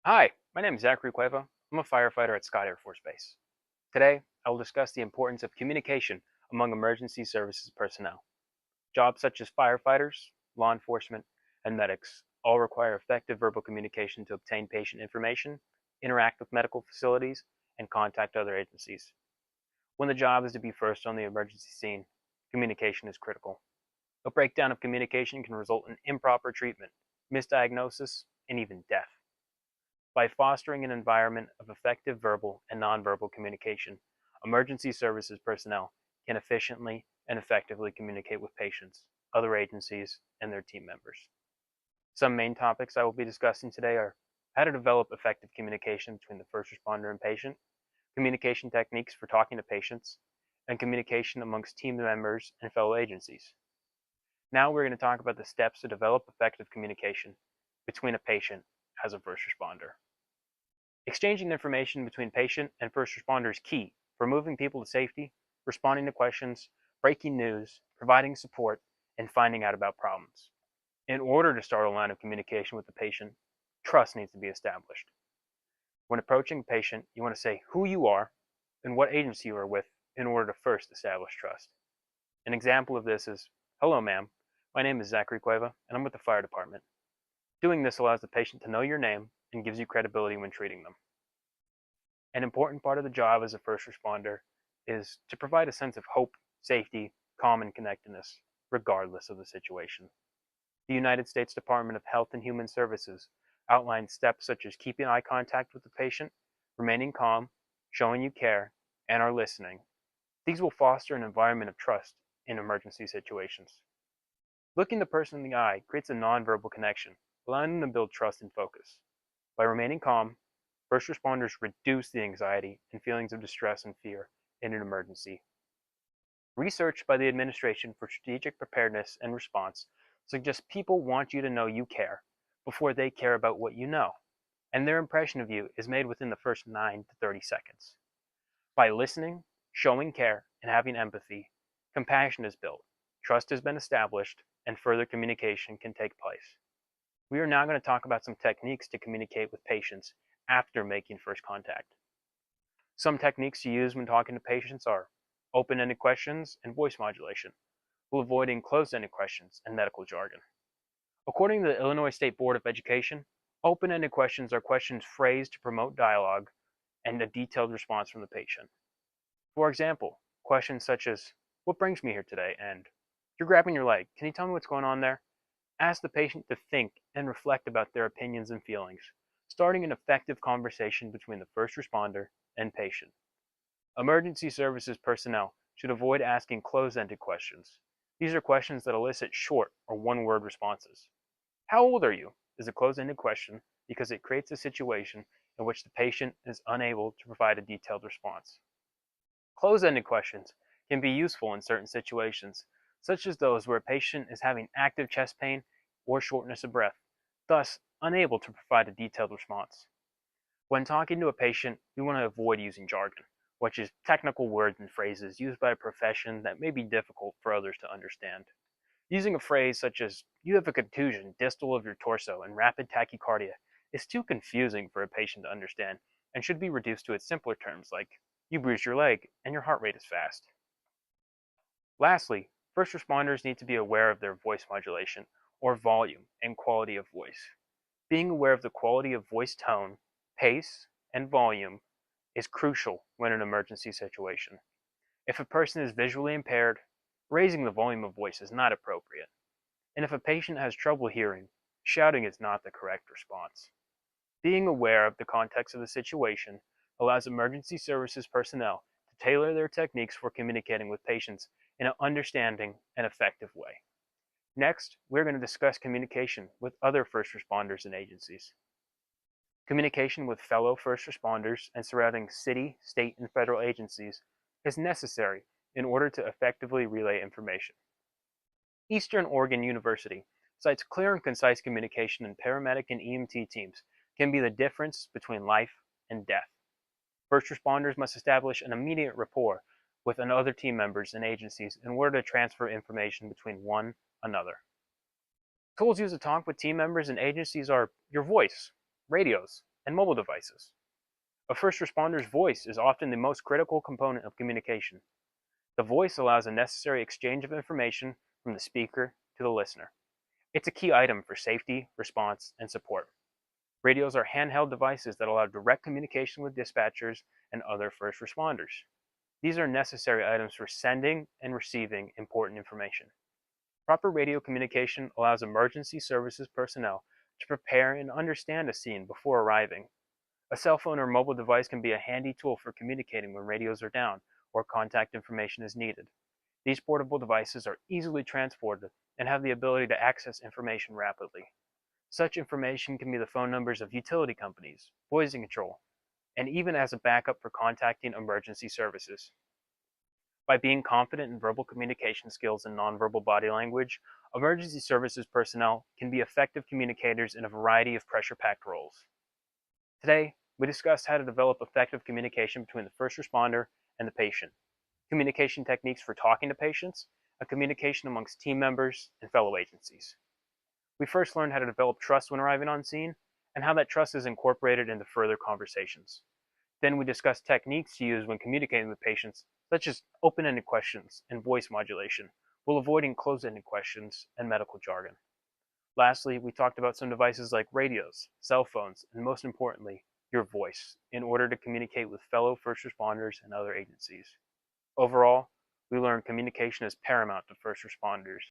Hi, my name is Zachary Cueva. I'm a firefighter at Scott Air Force Base. Today, I will discuss the importance of communication among emergency services personnel. Jobs such as firefighters, law enforcement, and medics all require effective verbal communication to obtain patient information, interact with medical facilities, and contact other agencies. When the job is to be first on the emergency scene, communication is critical. A breakdown of communication can result in improper treatment, misdiagnosis, and even death. By fostering an environment of effective verbal and nonverbal communication, emergency services personnel can efficiently and effectively communicate with patients, other agencies, and their team members. Some main topics I will be discussing today are how to develop effective communication between the first responder and patient, communication techniques for talking to patients, and communication amongst team members and fellow agencies. Now we're going to talk about the steps to develop effective communication between a patient as a first responder. Exchanging information between patient and first responder is key for moving people to safety, responding to questions, breaking news, providing support, and finding out about problems. In order to start a line of communication with the patient, trust needs to be established. When approaching a patient, you want to say who you are and what agency you are with in order to first establish trust. An example of this is, "Hello, ma'am. My name is Zachary Cueva, and I'm with the fire department." Doing this allows the patient to know your name and gives you credibility when treating them. An important part of the job as a first responder is to provide a sense of hope, safety, calm, and connectedness, regardless of the situation. The United States Department of Health and Human Services outlines steps such as keeping eye contact with the patient, remaining calm, showing you care, and are listening. These will foster an environment of trust in emergency situations. Looking the person in the eye creates a nonverbal connection, allowing them to build trust and focus. By remaining calm, first responders reduce the anxiety and feelings of distress and fear in an emergency. Research by the Administration for Strategic Preparedness and Response suggests people want you to know you care before they care about what you know, and their impression of you is made within the first 9 to 30 seconds. By listening, showing care, and having empathy, compassion is built, trust has been established, and further communication can take place. We are now going to talk about some techniques to communicate with patients after making first contact. Some techniques to use when talking to patients are open-ended questions and voice modulation, while avoiding closed-ended questions and medical jargon. According to the Illinois State Board of Education, open-ended questions are questions phrased to promote dialogue and a detailed response from the patient. For example, questions such as, "What brings me here today?" and "You're grabbing your leg. Can you tell me what's going on there?" Ask the patient to think and reflect about their opinions and feelings, starting an effective conversation between the first responder and patient. Emergency services personnel should avoid asking closed-ended questions. These are questions that elicit short or one-word responses. "How old are you?" is a closed-ended question because it creates a situation in which the patient is unable to provide a detailed response. Closed-ended questions can be useful in certain situations, such as those where a patient is having active chest pain or shortness of breath, thus unable to provide a detailed response. When talking to a patient, we want to avoid using jargon, which is technical words and phrases used by a profession that may be difficult for others to understand. Using a phrase such as, "You have a contusion distal of your torso and rapid tachycardia," is too confusing for a patient to understand and should be reduced to its simpler terms like, "You bruised your leg and your heart rate is fast." Lastly, first responders need to be aware of their voice modulation, or volume, and quality of voice. Being aware of the quality of voice tone, pace, and volume is crucial when in an emergency situation. If a person is visually impaired, raising the volume of voice is not appropriate. And if a patient has trouble hearing, shouting is not the correct response. Being aware of the context of the situation allows emergency services personnel to tailor their techniques for communicating with patients in an understanding and effective way. Next, we're going to discuss communication with other first responders and agencies. Communication with fellow first responders and surrounding city, state, and federal agencies is necessary in order to effectively relay information. Eastern Oregon University cites clear and concise communication in paramedic and EMT teams can be the difference between life and death. First responders must establish an immediate rapport with other team members and agencies in order to transfer information between one another. Tools used to talk with team members and agencies are your voice, radios, and mobile devices. A first responder's voice is often the most critical component of communication. The voice allows a necessary exchange of information from the speaker to the listener. It's a key item for safety, response, and support. Radios are handheld devices that allow direct communication with dispatchers and other first responders. These are necessary items for sending and receiving important information. Proper radio communication allows emergency services personnel to prepare and understand a scene before arriving. A cell phone or mobile device can be a handy tool for communicating when radios are down or contact information is needed. These portable devices are easily transported and have the ability to access information rapidly. Such information can be the phone numbers of utility companies, poison control, and even as a backup for contacting emergency services. By being confident in verbal communication skills and nonverbal body language, emergency services personnel can be effective communicators in a variety of pressure-packed roles. Today, we discussed how to develop effective communication between the first responder and the patient, communication techniques for talking to patients, and communication amongst team members and fellow agencies. We first learned how to develop trust when arriving on scene, and how that trust is incorporated into further conversations. Then we discussed techniques to use when communicating with patients, such as open-ended questions and voice modulation, while avoiding closed-ended questions and medical jargon. Lastly, we talked about some devices like radios, cell phones, and most importantly, your voice, in order to communicate with fellow first responders and other agencies. Overall, we learned communication is paramount to first responders.